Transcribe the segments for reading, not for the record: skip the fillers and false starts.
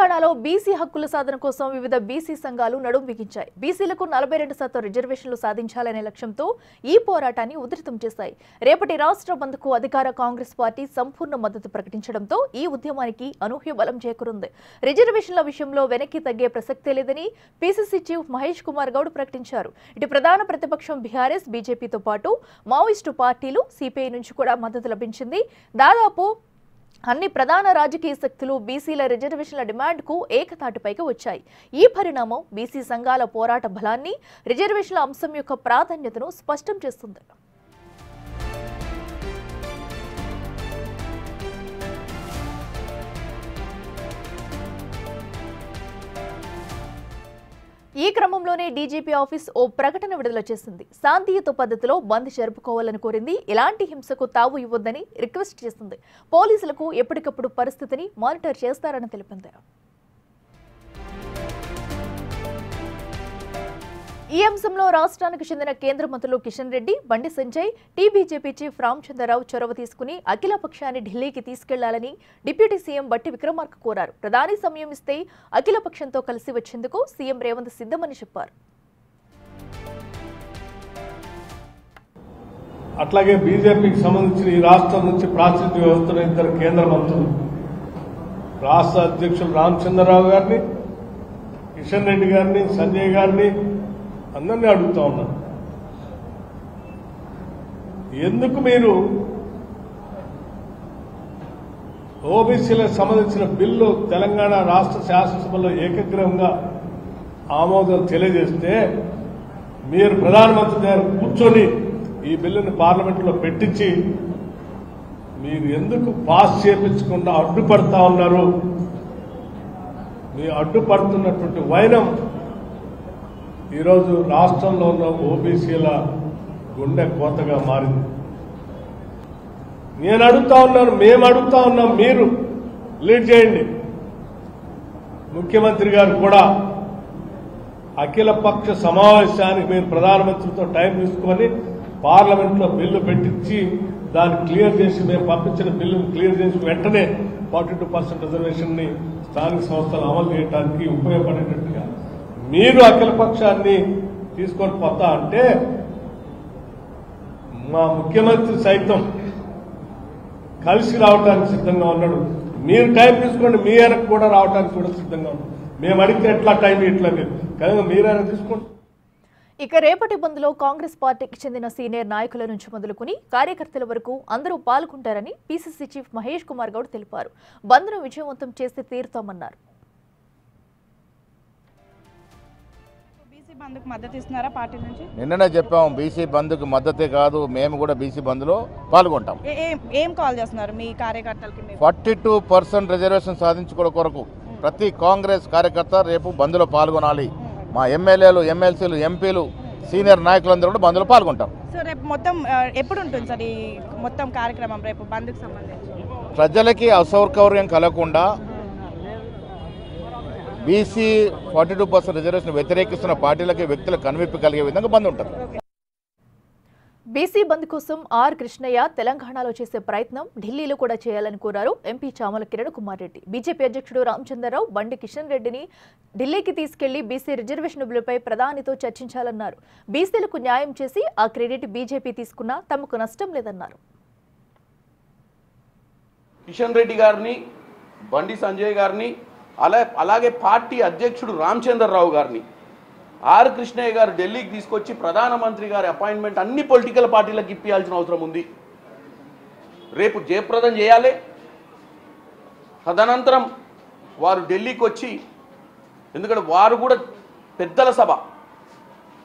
తెలంగాణలో బీసీ హక్కుల సాధన కోసం వివిధ బీసీ సంఘాలు నడుం బిగించాయి. బీసీలకు 42% రిజర్వేషన్లు సాధించాలనే లక్ష్యంతో ఈ పోరాటాన్ని ఉధృతం చేశాయి. రేపటి రాష్ట్ర బంద్కు అధికార కాంగ్రెస్ పార్టీ సంపూర్ణ మద్దతు ప్రకటించడంతో ఈ ఉద్యమానికి అనూహ్య బలం చేకూరింది. రిజర్వేషన్ల విషయంలో వెనక్కి తగ్గే ప్రసక్తే లేదని పీసీసీ చీఫ్ మహేష్ కుమార్ గౌడ్ ప్రకటించారు. ఇటు ప్రధాన ప్రతిపక్షం బీఆర్ఎస్, బీజేపీతో పాటు మావోయిస్టు పార్టీలు, సిపిఐ నుంచి కూడా మద్దతు లభించింది. దాదాపు అన్ని ప్రధాన రాజకీయ శక్తులు బీసీల రిజర్వేషన్ల డిమాండ్కు ఏకతాటిపైకి వచ్చాయి. ఈ పరిణామం బీసీ సంఘాల పోరాట బలాన్ని, రిజర్వేషన్ల అంశం యొక్క ప్రాధాన్యతను స్పష్టం చేస్తుంది. ఈ క్రమంలోనే డీజీపీ ఆఫీస్ ఓ ప్రకటన విడుదల చేసింది. శాంతియుత పద్ధతిలో బంద్ జరుపుకోవాలని కోరింది. ఎలాంటి హింసకు తావు ఇవ్వొద్దని రిక్వెస్ట్ చేసింది. పోలీసులకు ఎప్పటికప్పుడు పరిస్థితిని మానిటర్ చేస్తారని తెలిపింది. ఈ అంశంలో రాష్ట్రానికి చెందిన కేంద్ర మంత్రులు కిషన్ రెడ్డి, బండి సంజయ్, టీబీజేపీ చీఫ్ రామచంద్రరావు చొరవ తీసుకుని అఖిల పక్షాన్ని ఢిల్లీకి తీసుకెళ్లాలని డిప్యూటీ సీఎం బట్టి విక్రమార్క కోరారు. ప్రధాని సమయం ఇస్తే అఖిల పక్షంతో కలిసి వచ్చేందుకు సీఎం రేవంత్ సిద్ధమని చెప్పారు. అట్లాగే బీజేపీకి సంబంధించిన ఈ రాష్ట్రం నుంచి ప్రాతినిధ్య వ్యవస్థలో ఇద్దరు కేంద్ర మంత్రులు, రాష్ట్ర అధ్యక్షులు రామచంద్రరావు గారిని, కిషన్ రెడ్డి గారిని, సంజయ్ గారిని అందరినీ అడుగుతా ఉన్నాను, ఎందుకు మీరు ఓబీసీలకు సంబంధించిన బిల్లు తెలంగాణ రాష్ట్ర శాసనసభలో ఏకగ్రీవంగా ఆమోదం తెలియజేస్తే మీరు ప్రధానమంత్రి దగ్గర కూర్చొని ఈ బిల్లుని పార్లమెంట్లో పెట్టించి మీరు ఎందుకు పాస్ చేయించకుండా అడ్డుపడతా ఉన్నారు? మీ అడ్డుపడుతున్నటువంటి వైనం ఈరోజు రాష్ట్రంలో ఉన్న ఓబీసీల గుండె కోతగా మారింది. నేను అడుగుతా ఉన్నాను, మేము అడుగుతా ఉన్నాం, మీరు లీడ్ చేయండి. ముఖ్యమంత్రి గారు కూడా అఖిల పక్ష సమావేశానికి మీరు ప్రధానమంత్రితో టైం తీసుకొని పార్లమెంట్లో బిల్లు పెట్టించి దాన్ని క్లియర్ చేసి, మేము పంపించిన బిల్లును క్లియర్ చేసి వెంటనే 42% రిజర్వేషన్ ని స్థానిక సంస్థలు అమలు చేయడానికి ఉపయోగపడేటట్టుగా మీరు అఖిల పక్షాన్ని తీసుకొని పోతా అంటే మా ముఖ్యమంత్రి సైతం కలిసి రావడానికి సిద్ధంగా ఉన్నాడు. మీరు టైం తీసుకోండి, మీ ఆయనకు కూడా రావడానికి కూడా సిద్ధంగా ఉన్నాడు. మేము అడిగితే ఎట్లా టైం ఇట్లా మీరు కనుక మీరైనా తీసుకోండి. ఇక రేపటి బంద్లో కాంగ్రెస్ పార్టీకి చెందిన సీనియర్ నాయకుల నుంచి మొదలుకుని కార్యకర్తల వరకు అందరూ పాల్గొంటారని పీసీసీ చీఫ్ మహేష్ కుమార్ గౌడ్ తెలిపారు. బంద్ను విజయవంతం చేసి తీరుతామన్నారు. బంద్కు మద్దతు ఇస్తున్నారా పార్టీ నుంచి? నిన్ననే చెప్పాం, బీసీ బంద్కు మద్దతే కాదు, మేము కూడా బీసీ బంద్లో పాల్గొంటాం. ఏం కాల్ చేస్తున్నారు మీ కార్యకర్తలకి? 42% రిజర్వేషన్ సాధించుకోవడం కొరకు ప్రతి కాంగ్రెస్ కార్యకర్త రేపు బంద్లో పాల్గొనాలి. మా ఎమ్మెల్యేలు, ఎమ్మెల్సీలు, ఎంపీలు, సీనియర్ నాయకులందరూ కూడా బంద్లో పాల్గొంటాం. సో రేపు మొత్తం ఎప్పుడు ఉంటుంది సార్ ఈ మొత్తం కార్యక్రమం రేపు బంద్కు సంబంధించి? ప్రజలకి అసౌకర్యం కలగకుండా బీసీ 42% రిజర్వేషన్ వ్యతిరేకిస్తున్న పార్టీలకి, వ్యక్తులకు కనువిప్పు కలిగే విధంగా బంద్ ఉంటుంది. బీసీ బంద్ కోసం ఆర్ కృష్ణయ్య తెలంగాణలో చేసే ప్రయత్నం ఢిల్లీలో కూడా చేయాలని కోరారు ఎంపీ చామల కిరణ్ కుమార్ రెడ్డి. బీజేపీ అధ్యక్షుడు రామచంద్రరావు, బండి కిషన్ రెడ్డిని ఢిల్లీకి తీసుకెళ్లి బీసీ రిజర్వేషన్ బిల్లుపై ప్రధానితో చర్చించాలన్నారు. బీసీలకు న్యాయం చేసి ఆ క్రెడిట్ బీజేపీ తీసుకున్నా తమకు నష్టం లేదన్నారు. కిషన్ రెడ్డి గారిని, బండి సంజయ్ గారిని, అలాగే పార్టీ అధ్యక్షుడు రామచంద్రరావు గారిని ఆర్ కృష్ణయ్య గారు ఢిల్లీకి తీసుకొచ్చి ప్రధానమంత్రి గారి అపాయింట్మెంట్ అన్ని పొలిటికల్ పార్టీలకు ఇప్పించాల్సిన అవసరం ఉంది. రేపు జయప్రదం చేయాలి. తదనంతరం వారు ఢిల్లీకి వచ్చి, ఎందుకంటే వారు కూడా పెద్దల సభ,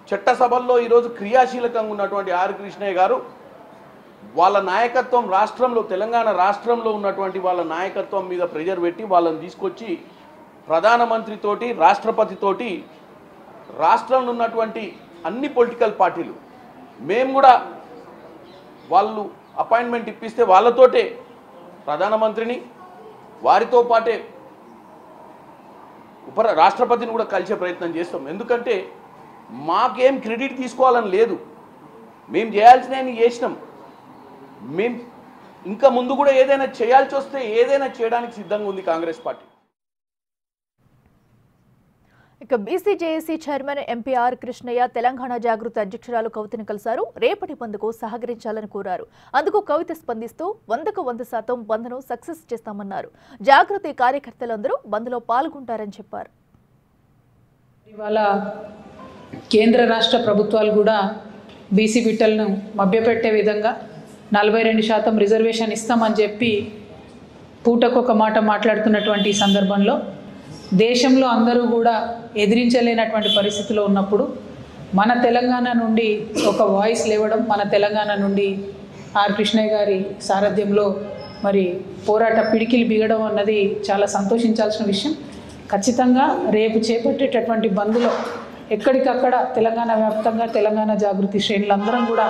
చట్టసభల్లో ఈరోజు క్రియాశీలకంగా ఉన్నటువంటి ఆర్ కృష్ణయ్య గారు వాళ్ళ నాయకత్వం రాష్ట్రంలో, తెలంగాణ రాష్ట్రంలో ఉన్నటువంటి వాళ్ళ నాయకత్వం మీద ప్రెజర్ పెట్టి వాళ్ళని తీసుకొచ్చి ప్రధానమంత్రితోటి, రాష్ట్రపతితోటి, రాష్ట్రంలో ఉన్నటువంటి అన్ని పొలిటికల్ పార్టీలు, మేము కూడా వాళ్ళు అపాయింట్మెంట్ ఇప్పిస్తే వాళ్ళతోటే ప్రధానమంత్రిని, వారితో పాటే రాష్ట్రపతిని కూడా కలిసే ప్రయత్నం చేస్తాం. ఎందుకంటే మాకేం క్రెడిట్ తీసుకోవాలని లేదు, మేము చేయాల్సినవి చేసినాం. మేము ఇంకా ముందు కూడా ఏదైనా చేయాల్సి వస్తే ఏదైనా చేయడానికి సిద్ధంగా ఉంది కాంగ్రెస్ పార్టీ. ఇక BC JAC chairman MP R Krishnaiah Telangana Jagruthi అధ్యక్షురాలు కవితను కలిశారు. రేపటి బంద్కు సహకరించాలని కోరారు. అందుకు కవిత స్పందిస్తూ 100% బంద్ను సక్సెస్ చేస్తామన్నారు. జాగృతి కార్యకర్తలందరూ బంద్లో పాల్గొంటారని చెప్పారు. ఇవాళ కేంద్ర రాష్ట్ర ప్రభుత్వాలు కూడా బీసీ బిడ్డలను మభ్యపెట్టే విధంగా 42% రిజర్వేషన్ ఇస్తామని చెప్పి పూటకొక మాట మాట్లాడుతున్నటువంటి ఈ సందర్భంలో దేశంలో అందరూ కూడా ఎదిరించలేనటువంటి పరిస్థితిలో ఉన్నప్పుడు మన తెలంగాణ నుండి ఒక వాయిస్ లేవడం, మన తెలంగాణ నుండి ఆర్ కృష్ణయ్య గారి సారథ్యంలో మరి పోరాట పిడికిలు బిగడం అన్నది చాలా సంతోషించాల్సిన విషయం. ఖచ్చితంగా రేపు చేపట్టేటటువంటి బంద్లో ఎక్కడికక్కడ తెలంగాణ వ్యాప్తంగా తెలంగాణ జాగృతి శ్రేణులందరం కూడా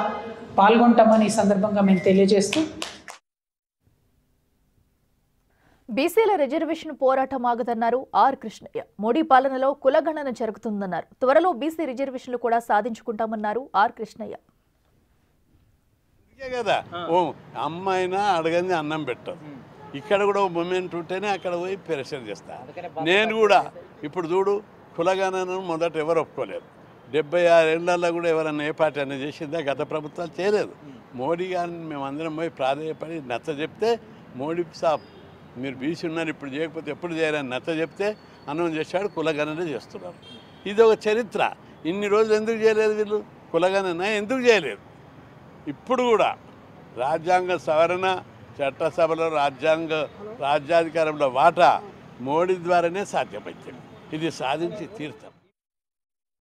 పాల్గొంటామని ఈ సందర్భంగా మేము తెలియజేస్తూ బీసీల రిజర్వేషన్ పోరాటం ఆగదన్నారు ఆర్ కృష్ణయ్య. మోడీ పాలనలో కులగణన జరుగుతుందన్నారు. త్వరలో బీసీ రిజర్వేషన్లు కూడా సాధించుకుంటామన్నారు ఆర్ కృష్ణయ్య. కదా ఓ అమ్మాయినా అడగంది అన్నం పెట్టదు. ఇక్కడ కూడా ఓ మూమెంట్ ఉంటేనే అక్కడ పోయి ప్రెషర్ చేస్తా. నేను కూడా ఇప్పుడు చూడు కులగణనను మొదట ఎవరు ఒప్పుకోలేరు. 76 ఏళ్లలో కూడా ఎవరన్నా ఏ పార్టీ అనేది చేసిందా? గత ప్రభుత్వాలు చేయలేదు. మోడీ గారిని మేమందరం పోయి ప్రాధాన్యపడి నచ్చ చెప్తే మోడీ సాబ్ మీరు బీసీ ఉన్నారు ఇప్పుడు చేయకపోతే ఎప్పుడు చేయాలని నచ్చ చెప్తే అన్నం చేశాడు. కులగణన చేస్తున్నారు. ఇది ఒక చరిత్ర. ఇన్ని రోజులు ఎందుకు చేయలేదు వీళ్ళు? కులగణన ఎందుకు చేయలేదు? ఇప్పుడు కూడా రాజ్యాంగ సవరణ చట్టసభలో రాజ్యాధికారంలో వాటా మోడీ ద్వారానే సాధ్యమైంది. ఇది సాధించి తీర్థం.